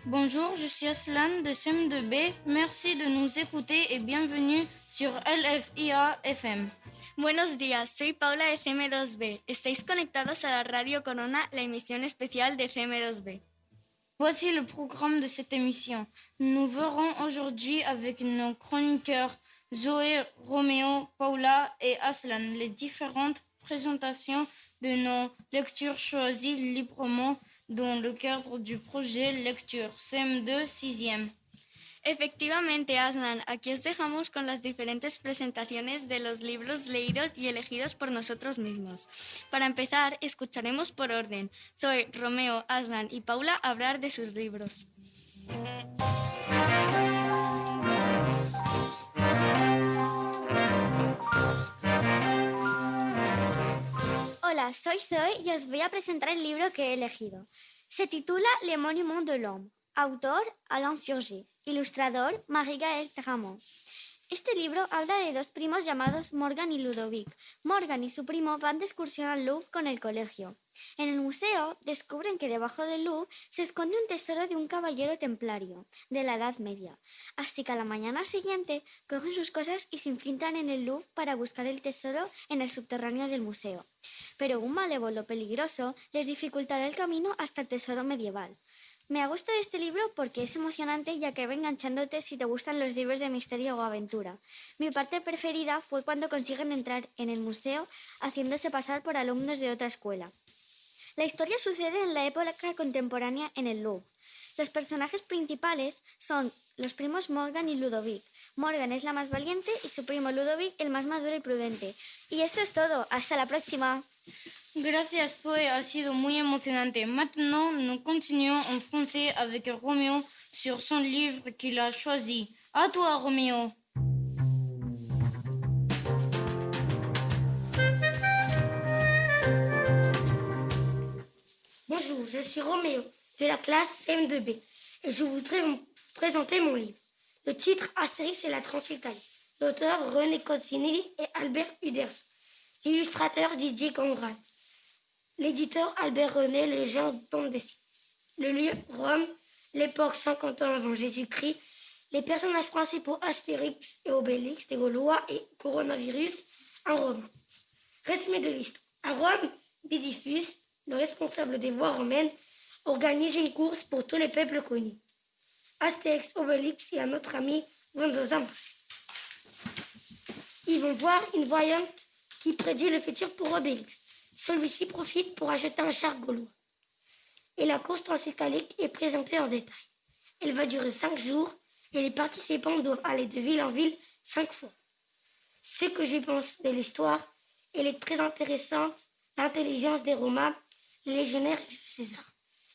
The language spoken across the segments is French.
Bonjour, je suis Aslan de CM2B. Merci de nous écouter et bienvenue sur LFIA FM. Buenos días, soy Paula de CM2B. Estáis conectados a la Radio Corona, la emisión especial de CM2B. Voici le programme de cette émission. Nous verrons aujourd'hui avec nos chroniqueurs Zoé, Roméo, Paula et Aslan les différentes présentations de nos lectures choisies librement dans le cadre du projet Lecture CM2 6e. Efectivamente, Aslan, aquí os dejamos con las diferentes presentaciones de los libros leídos y elegidos por nosotros mismos. Para empezar, escucharemos por orden. Zoe, Romeo, Aslan y Paula hablar de sus libros. Hola, soy Zoe y os voy a presentar el libro que he elegido. Se titula Les Monuments de l'Homme, autor Alain Surgé, ilustrador Marie-Gaëlle Tramont. Este libro habla de dos primos llamados Morgan y Ludovic. Morgan y su primo van de excursión al Louvre con el colegio. En el museo descubren que debajo del Louvre se esconde un tesoro de un caballero templario de la Edad Media. Así que a la mañana siguiente cogen sus cosas y se infiltran en el Louvre para buscar el tesoro en el subterráneo del museo. Pero un malévolo peligroso les dificultará el camino hasta el tesoro medieval. Me ha gustado este libro porque es emocionante ya que va enganchándote si te gustan los libros de misterio o aventura. Mi parte preferida fue cuando consiguen entrar en el museo haciéndose pasar por alumnos de otra escuela. La historia sucede en la época contemporánea en el Louvre. Los personajes principales son los primos Morgan y Ludovic. Morgan es la más valiente y su primo Ludovic el más maduro y prudente. Y esto es todo. ¡Hasta la próxima! Gracias, Zoé, ha sido muy emocionante. Maintenant, nous continuons en français avec Roméo sur son livre qu'il a choisi. À toi, Roméo. Bonjour, je suis Roméo de la classe CM2B et je voudrais vous présenter mon livre. Le titre Astérix et la Transylvanie. L'auteur René Cozzini et Albert Uderzo. L'illustrateur Didier Conrad. L'éditeur Albert René, le genre bande dessinée. Le lieu Rome, l'époque 50 ans avant Jésus-Christ. Les personnages principaux Astérix et Obélix, des Gaulois et Coronavirus, un romain. Résumé de l'histoire. À Rome, Bidifus, le responsable des voies romaines, organise une course pour tous les peuples connus. Astérix, Obélix et un autre ami vont dans un marché. Ils vont voir une voyante qui prédit le futur pour Obélix. Celui-ci profite pour acheter un char gaulois. Et la course transitalique est présentée en détail. Elle va durer 5 jours et les participants doivent aller de ville en ville 5 fois. Ce que je pense de l'histoire, elle est très intéressante, l'intelligence des Romains, les légionnaires et Jules César,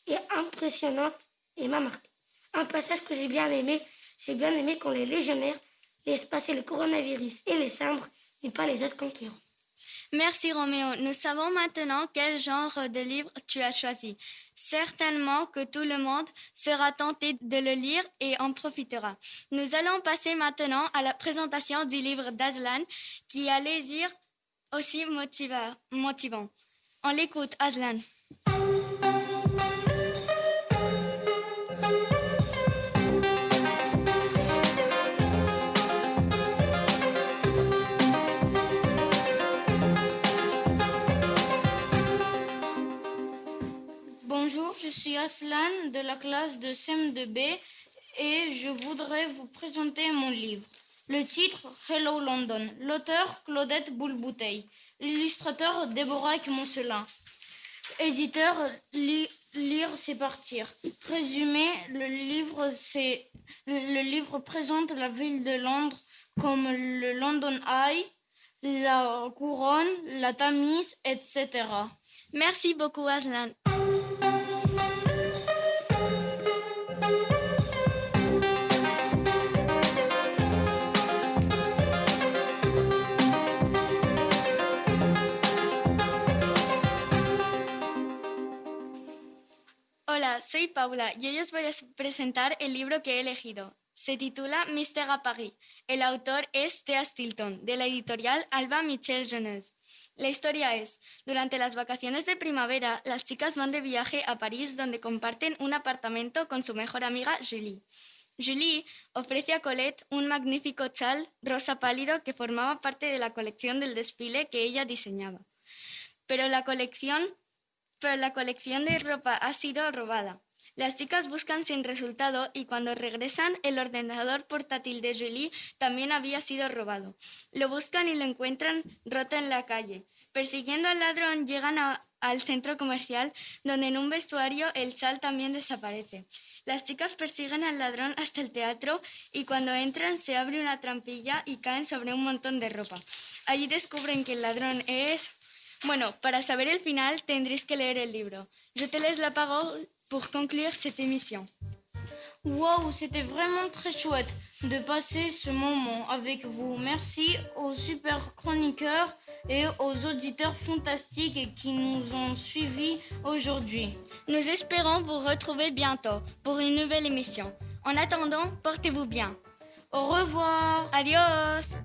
est impressionnante et m'a marqué. Un passage que j'ai bien aimé quand les légionnaires laissent passer le coronavirus et les cimbres, mais pas les autres concurrents. Merci Roméo. Nous savons maintenant quel genre de livre tu as choisi. Certainement que tout le monde sera tenté de le lire et en profitera. Nous allons passer maintenant à la présentation du livre d'Aslan qui a les lire aussi motivant. On l'écoute, Aslan. Bonjour, je suis Aslan de la classe de CM2B et je voudrais vous présenter mon livre. Le titre Hello London, l'auteur Claudette Boulbouteille, l'illustrateur Déborah Moncelin, éditeur Lire c'est partir. Résumé, le livre présente la ville de Londres comme le London Eye, la Couronne, la Tamise, etc. Merci beaucoup Aslan. Hola, soy Paula y hoy os voy a presentar el libro que he elegido. Se titula Mystère à Paris. El autor es Thea Stilton, de la editorial Alba Michel Jeunesse. La historia es, durante las vacaciones de primavera, las chicas van de viaje a París donde comparten un apartamento con su mejor amiga Julie. Julie ofrece a Colette un magnífico chal rosa pálido que formaba parte de la colección del desfile que ella diseñaba. Pero la colección de ropa ha sido robada. Las chicas buscan sin resultado y cuando regresan, el ordenador portátil de Julie también había sido robado. Lo buscan y lo encuentran roto en la calle. Persiguiendo al ladrón, llegan al centro comercial, donde en un vestuario el chal también desaparece. Las chicas persiguen al ladrón hasta el teatro y cuando entran se abre una trampilla y caen sobre un montón de ropa. Allí descubren que el ladrón es... Bueno, para saber el final tendréis que leer el libro. Je te laisse la parole pour conclure cette émission. Wow, c'était vraiment très chouette de passer ce moment avec vous. Merci aux super chroniqueurs et aux auditeurs fantastiques qui nous ont suivis aujourd'hui. Nous espérons vous retrouver bientôt pour une nouvelle émission. En attendant, portez-vous bien. Au revoir. Adiós.